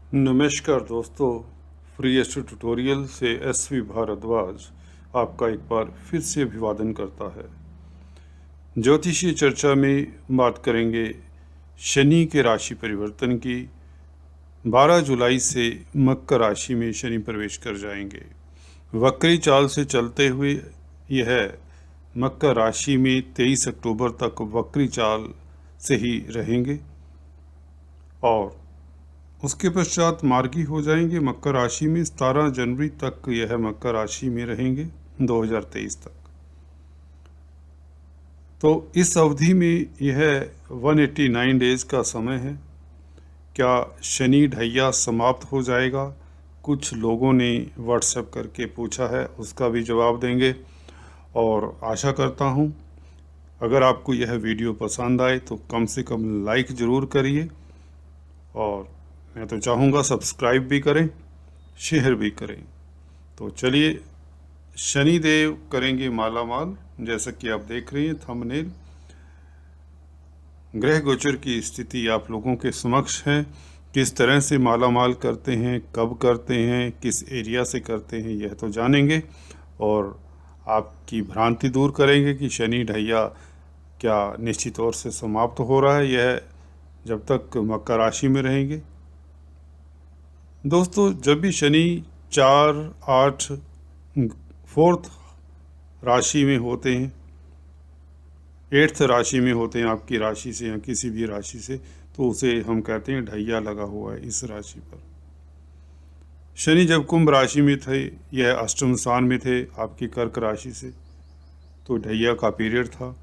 नमस्कार दोस्तों, free astro tutorial से एसवी भारद्वाज आपका एक बार फिर से अभिवादन करता है। ज्योतिषीय चर्चा में बात करेंगे शनि के राशि परिवर्तन की। 12 जुलाई से मकर राशि में शनि प्रवेश कर जाएंगे। वक्री चाल से चलते हुए यह मकर राशि में 23 अक्टूबर तक वक्री चाल से ही रहेंगे और उसके पश्चात मार्गी हो जाएंगे मकर राशि में। 17 जनवरी तक यह मकर राशि में रहेंगे 2023 तक। तो इस अवधि में यह 189 डेज का समय है। क्या शनि ढैया समाप्त हो जाएगा? कुछ लोगों ने व्हाट्सएप करके पूछा है, उसका भी जवाब देंगे। और आशा करता हूँ अगर आपको यह वीडियो पसंद आए तो कम से कम लाइक ज़रूर करिए, और मैं तो चाहूँगा सब्सक्राइब भी करें, शेयर भी करें। तो चलिए, शनिदेव करेंगे माला माल। जैसा कि आप देख रहे हैं थंबनेल, ग्रह गोचर की स्थिति आप लोगों के समक्ष है। किस तरह से माला माल करते हैं, कब करते हैं, किस एरिया से करते हैं, यह तो जानेंगे। और आपकी भ्रांति दूर करेंगे कि शनि ढैया क्या निश्चित तौर से समाप्त हो रहा है, यह जब तक मकर राशि में रहेंगे। दोस्तों, जब भी शनि 4, 8, 4th राशि में होते हैं, 8th राशि में होते हैं आपकी राशि से या किसी भी राशि से, तो उसे हम कहते हैं ढैया लगा हुआ है इस राशि पर। शनि जब कुंभ राशि में थे, यह अष्टम स्थान में थे आपकी कर्क राशि से, तो ढैया का पीरियड था।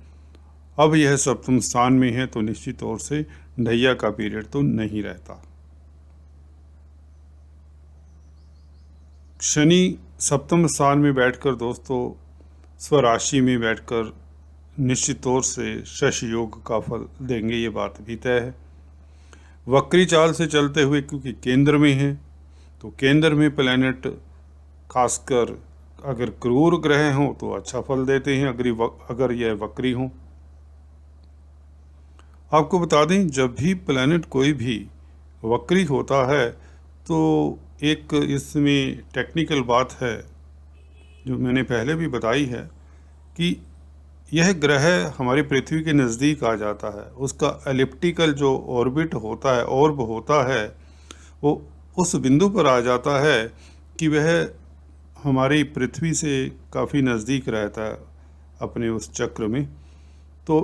अब यह सप्तम स्थान में है, तो निश्चित तौर से ढैया का पीरियड तो नहीं रहता। शनि सप्तम स्थान में बैठकर दोस्तों स्वराशि में बैठकर निश्चित तौर से शश योग का फल देंगे, ये बात भी तय है। वक्री चाल से चलते हुए क्योंकि केंद्र में है, तो केंद्र में प्लैनेट खासकर अगर क्रूर ग्रह हों तो अच्छा फल देते हैं, अगर यह वक्री हों। आपको बता दें, जब भी प्लैनेट कोई भी वक्री होता है तो एक इसमें टेक्निकल बात है जो मैंने पहले भी बताई है कि यह ग्रह हमारी पृथ्वी के नज़दीक आ जाता है। उसका एलिप्टिकल जो ऑर्बिट होता है, ऑर्ब होता है, वो उस बिंदु पर आ जाता है कि वह हमारी पृथ्वी से काफ़ी नज़दीक रहता है अपने उस चक्र में। तो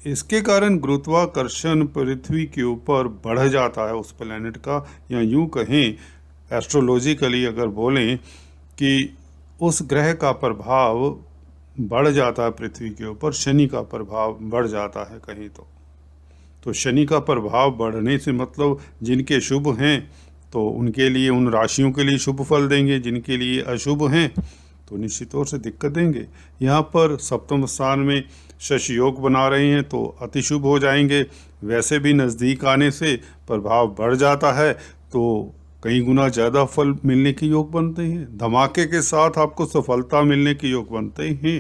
इसके कारण गुरुत्वाकर्षण पृथ्वी के ऊपर बढ़ जाता है उस प्लैनेट का, या यूँ कहें एस्ट्रोलॉजिकली अगर बोलें कि उस ग्रह का प्रभाव बढ़ जाता है पृथ्वी के ऊपर, शनि का प्रभाव बढ़ जाता है कहीं। तो शनि का प्रभाव बढ़ने से मतलब जिनके शुभ हैं तो उनके लिए, उन राशियों के लिए शुभ फल देंगे, जिनके लिए अशुभ हैं तो निश्चित तौर से दिक्कत देंगे। यहाँ पर सप्तम स्थान में शश योग बना रहे हैं तो अतिशुभ हो जाएंगे। वैसे भी नज़दीक आने से प्रभाव बढ़ जाता है तो कई गुना ज़्यादा फल मिलने के योग बनते हैं। धमाके के साथ आपको सफलता मिलने के योग बनते हैं।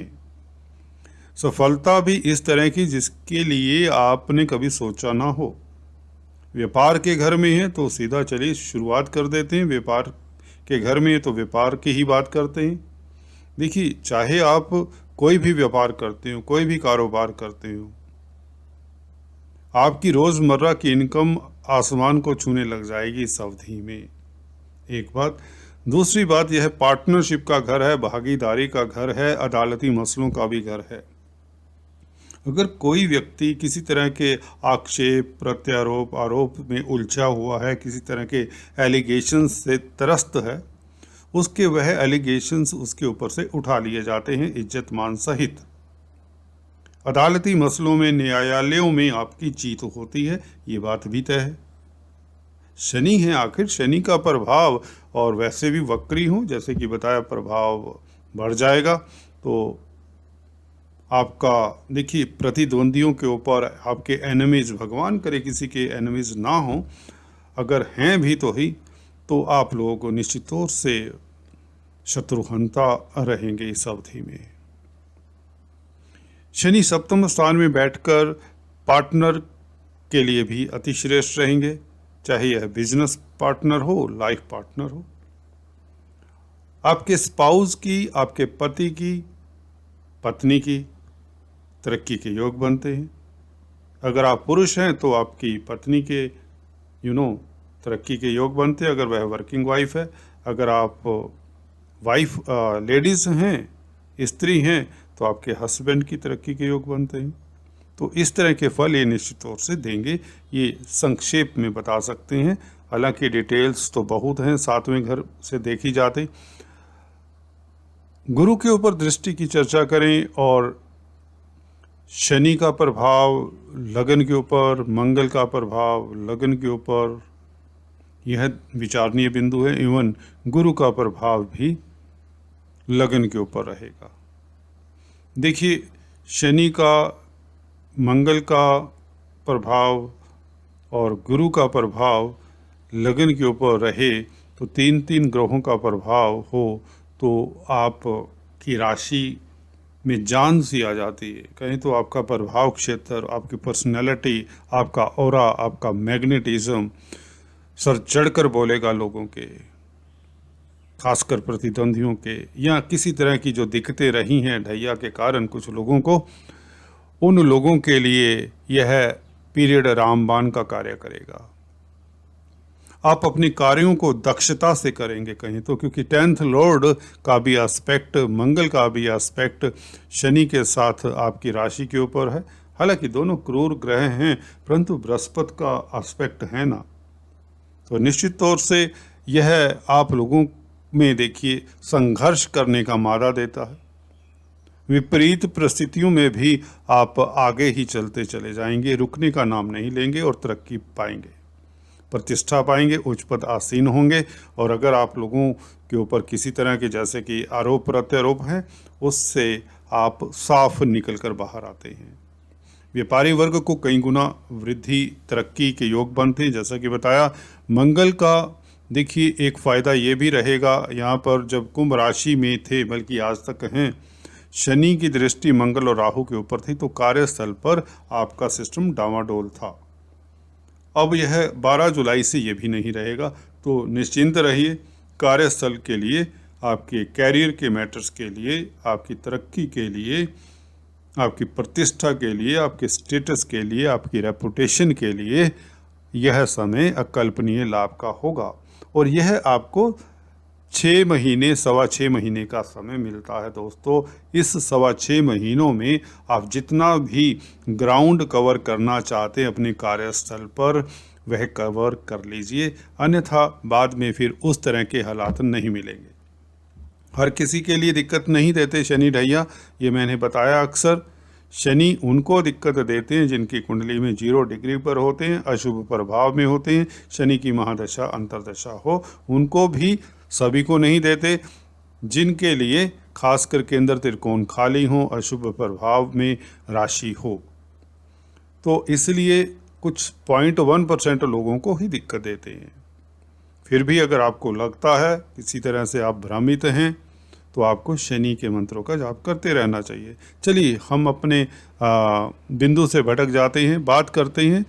सफलता भी इस तरह की जिसके लिए आपने कभी सोचा ना हो। व्यापार के घर में है तो सीधा चलिए शुरुआत कर देते हैं। व्यापार के घर में है तो व्यापार की ही बात करते हैं। देखिए, चाहे आप कोई भी व्यापार करते हो, कोई भी कारोबार करते हो, आपकी रोज़मर्रा की इनकम आसमान को छूने लग जाएगी इस अवधि में। एक बात। दूसरी बात, यह पार्टनरशिप का घर है, भागीदारी का घर है, अदालती मसलों का भी घर है। अगर कोई व्यक्ति किसी तरह के आक्षेप, प्रत्यारोप, आरोप में उलझा हुआ है, किसी तरह के एलिगेशंस से त्रस्त है, उसके वह एलिगेशंस उसके ऊपर से उठा लिए जाते हैं इज्जत मान सहित। अदालती मसलों में, न्यायालयों में आपकी जीत होती है, ये बात भी तय है। शनि है आखिर, शनि का प्रभाव, और वैसे भी वक्री हूँ जैसे कि बताया, प्रभाव बढ़ जाएगा। तो आपका देखिए, प्रतिद्वंदियों के ऊपर, आपके एनिमीज, भगवान करे किसी के एनिमीज ना हो, अगर हैं भी तो आप लोग निश्चित तौर से शत्रुहंता रहेंगे इस अवधि में। शनि सप्तम स्थान में बैठकर पार्टनर के लिए भी अति श्रेष्ठ रहेंगे। चाहे यह बिजनेस पार्टनर हो, लाइफ पार्टनर हो। आपके स्पाउस की, आपके पति की, पत्नी की तरक्की के योग बनते हैं। अगर आप पुरुष हैं तो आपकी पत्नी के तरक्की के योग बनते हैं, अगर वह वर्किंग वाइफ है। अगर आप वाइफ लेडीज़ हैं, स्त्री हैं, तो आपके हस्बैंड की तरक्की के योग बनते हैं। तो इस तरह के फल ये निश्चित तौर से देंगे, ये संक्षेप में बता सकते हैं। हालांकि डिटेल्स तो बहुत हैं, 7वें घर से देखी जाती। गुरु के ऊपर दृष्टि की चर्चा करें और शनि का प्रभाव लगन के ऊपर, मंगल का प्रभाव लगन के ऊपर, यह विचारणीय बिंदु है। इवन गुरु का प्रभाव भी लगन के ऊपर रहेगा। देखिए, शनि का, मंगल का प्रभाव और गुरु का प्रभाव लगन के ऊपर रहे तो 3-3 ग्रहों का प्रभाव हो तो आपकी राशि में जान सी आ जाती है। कहीं तो आपका प्रभाव क्षेत्र, आपकी पर्सनैलिटी, आपका ऑरा, आपका मैग्नेटिज्म सर चढ़कर बोलेगा लोगों के, खासकर प्रतिद्वंदियों के, या किसी तरह की जो दिक्कतें रही हैं ढैया के कारण कुछ लोगों को, उन लोगों के लिए यह पीरियड रामबाण का कार्य करेगा। आप अपने कार्यों को दक्षता से करेंगे कहीं तो, क्योंकि 10th लॉर्ड का भी एस्पेक्ट, मंगल का भी एस्पेक्ट शनि के साथ आपकी राशि के ऊपर है। हालांकि दोनों क्रूर ग्रह हैं, परंतु बृहस्पति का एस्पेक्ट है ना, तो निश्चित तौर से यह आप लोगों में देखिए संघर्ष करने का मादा देता है। विपरीत परिस्थितियों में भी आप आगे ही चलते चले जाएंगे, रुकने का नाम नहीं लेंगे और तरक्की पाएंगे, प्रतिष्ठा पाएंगे, उच्च पद आसीन होंगे। और अगर आप लोगों के ऊपर किसी तरह के जैसे कि आरोप प्रत्यारोप हैं, उससे आप साफ निकल कर बाहर आते हैं। व्यापारी वर्ग को कई गुना वृद्धि, तरक्की के योग बनते हैं। जैसा कि बताया, मंगल का देखिए एक फ़ायदा ये भी रहेगा, यहाँ पर जब कुंभ राशि में थे, बल्कि आज तक हैं, शनि की दृष्टि मंगल और राहु के ऊपर थी, तो कार्यस्थल पर आपका सिस्टम डामाडोल था। अब यह 12 जुलाई से ये भी नहीं रहेगा, तो निश्चिंत रहिए। कार्यस्थल के लिए, आपके कैरियर के मैटर्स के लिए, आपकी तरक्की के लिए, आपकी प्रतिष्ठा के लिए, आपके स्टेटस के लिए, आपकी रेपुटेशन के लिए यह समय अकल्पनीय लाभ का होगा। और यह आपको 6 महीने, 6.25 महीने का समय मिलता है दोस्तों। इस 6.25 महीनों में आप जितना भी ग्राउंड कवर करना चाहते हैं अपने कार्यस्थल पर, वह कवर कर लीजिए, अन्यथा बाद में फिर उस तरह के हालात नहीं मिलेंगे। हर किसी के लिए दिक्कत नहीं देते शनि ढैया, ये मैंने बताया। अक्सर शनि उनको दिक्कत देते हैं जिनकी कुंडली में 0 डिग्री पर होते हैं, अशुभ प्रभाव में होते हैं, शनि की महादशा अंतर्दशा हो, उनको भी, सभी को नहीं देते। जिनके लिए खास कर केंद्र त्रिकोण खाली हो, अशुभ प्रभाव में राशि हो, तो इसलिए कुछ 0.1% लोगों को ही दिक्कत देते हैं। फिर भी अगर आपको लगता है किसी तरह से आप भ्रमित हैं, तो आपको शनि के मंत्रों का जाप करते रहना चाहिए। चलिए, हम अपने बिंदु से भटक जाते हैं, बात करते हैं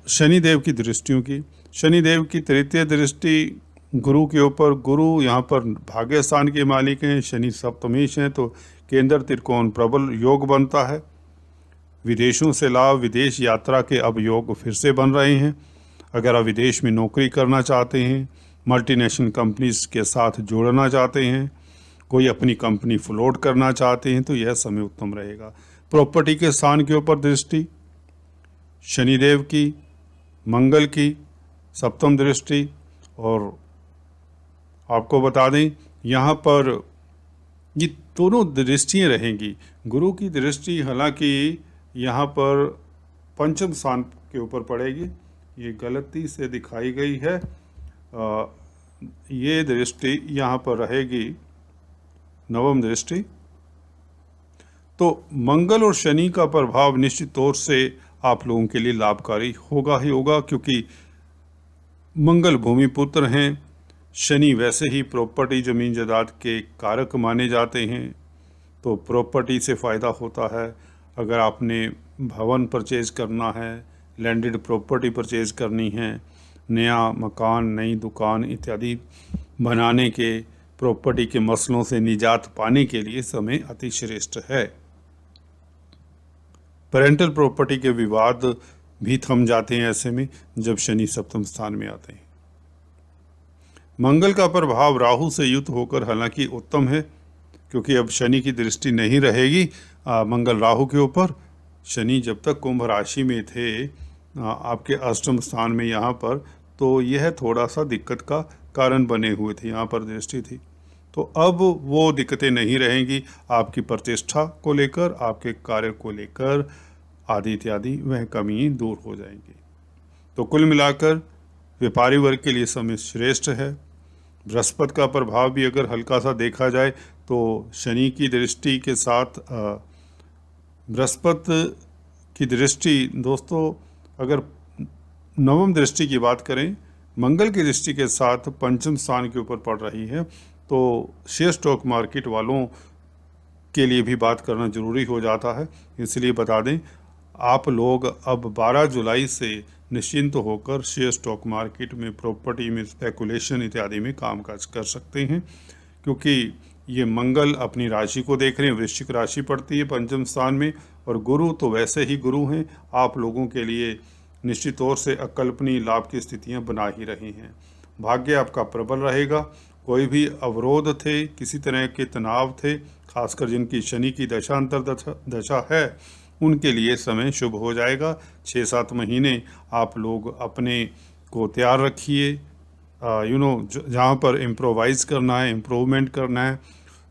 शनिदेव की दृष्टियों की। शनिदेव की तृतीय दृष्टि गुरु के ऊपर। गुरु यहाँ पर भाग्य स्थान के मालिक हैं, शनि सप्तमेश हैं, तो केंद्र त्रिकोण प्रबल योग बनता है। विदेशों से लाभ, विदेश यात्रा के अब योग फिर से बन रहे हैं। अगर आप विदेश में नौकरी करना चाहते हैं, मल्टीनेशनल कंपनीज के साथ जोड़ना चाहते हैं, कोई अपनी कंपनी फ्लोट करना चाहते हैं, तो यह समय उत्तम रहेगा। प्रॉपर्टी के स्थान के ऊपर दृष्टि शनिदेव की, मंगल की सप्तम दृष्टि, और आपको बता दें यहाँ पर ये दोनों दृष्टियाँ रहेंगी। गुरु की दृष्टि हालांकि यहाँ पर पंचम स्थान के ऊपर पड़ेगी, ये गलती से दिखाई गई है। ये दृष्टि यहाँ पर रहेगी नवम दृष्टि। तो मंगल और शनि का प्रभाव निश्चित तौर से आप लोगों के लिए लाभकारी होगा ही होगा, क्योंकि मंगल भूमि पुत्र हैं, शनि वैसे ही प्रॉपर्टी ज़मीन जायदाद के कारक माने जाते हैं, तो प्रॉपर्टी से फ़ायदा होता है। अगर आपने भवन परचेज करना है, लैंडेड प्रॉपर्टी परचेज करनी है, नया मकान, नई दुकान इत्यादि बनाने के, प्रॉपर्टी के मसलों से निजात पाने के लिए समय अति श्रेष्ठ है। पेरेंटल प्रॉपर्टी के विवाद भी थम जाते हैं ऐसे में जब शनि सप्तम स्थान में आते हैं। मंगल का प्रभाव राहु से युक्त होकर हालांकि उत्तम है, क्योंकि अब शनि की दृष्टि नहीं रहेगी मंगल राहु के ऊपर। शनि जब तक कुंभ राशि में थे आपके अष्टम स्थान में यहाँ पर, तो यह थोड़ा सा दिक्कत का कारण बने हुए थे, यहाँ पर दृष्टि थी। तो अब वो दिक्कतें नहीं रहेंगी आपकी प्रतिष्ठा को लेकर, आपके कार्य को लेकर आदि इत्यादि, वह कमी दूर हो जाएंगी। तो कुल मिलाकर व्यापारी वर्ग के लिए समय श्रेष्ठ है। बृहस्पति का प्रभाव भी अगर हल्का सा देखा जाए तो शनि की दृष्टि के साथ बृहस्पति की दृष्टि, दोस्तों अगर नवम दृष्टि की बात करें, मंगल की दृष्टि के साथ पंचम स्थान के ऊपर पड़ रही है, तो शेयर स्टॉक मार्केट वालों के लिए भी बात करना ज़रूरी हो जाता है। इसलिए बता दें, आप लोग अब 12 जुलाई से निश्चिंत होकर शेयर स्टॉक मार्केट में, प्रॉपर्टी में, स्पेकुलेशन इत्यादि में कामकाज कर सकते हैं, क्योंकि ये मंगल अपनी राशि को देख रहे हैं, वृश्चिक राशि पड़ती है पंचम स्थान में, और गुरु तो वैसे ही गुरु हैं, आप लोगों के लिए निश्चित तौर से अकल्पनीय लाभ की स्थितियां बना ही रही हैं। भाग्य आपका प्रबल रहेगा। कोई भी अवरोध थे, किसी तरह के तनाव थे, खासकर जिनकी शनि की दशांतर दशा है, उनके लिए समय शुभ हो जाएगा। 6-7 महीने आप लोग अपने को तैयार रखिए, जहाँ पर इम्प्रोवाइज करना है, इम्प्रूवमेंट करना है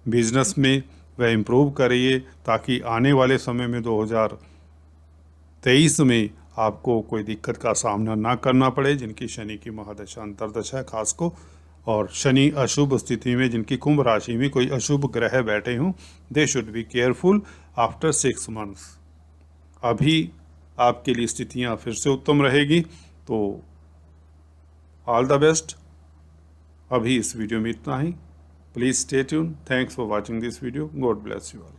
बिजनेस में, वह इम्प्रूव करिए, ताकि आने वाले समय में 2023 में आपको कोई दिक्कत का सामना ना करना पड़े। जिनकी शनि की महादशा अंतरदशा है खास को, और शनि अशुभ स्थिति में, जिनकी कुंभ राशि में कोई अशुभ ग्रह बैठे हों, they should be careful after 6 months. अभी आपके लिए स्थितियाँ फिर से उत्तम रहेगी, तो ऑल द बेस्ट। अभी इस वीडियो में इतना ही। Please stay tune. Thanks for watching this video. God bless you all.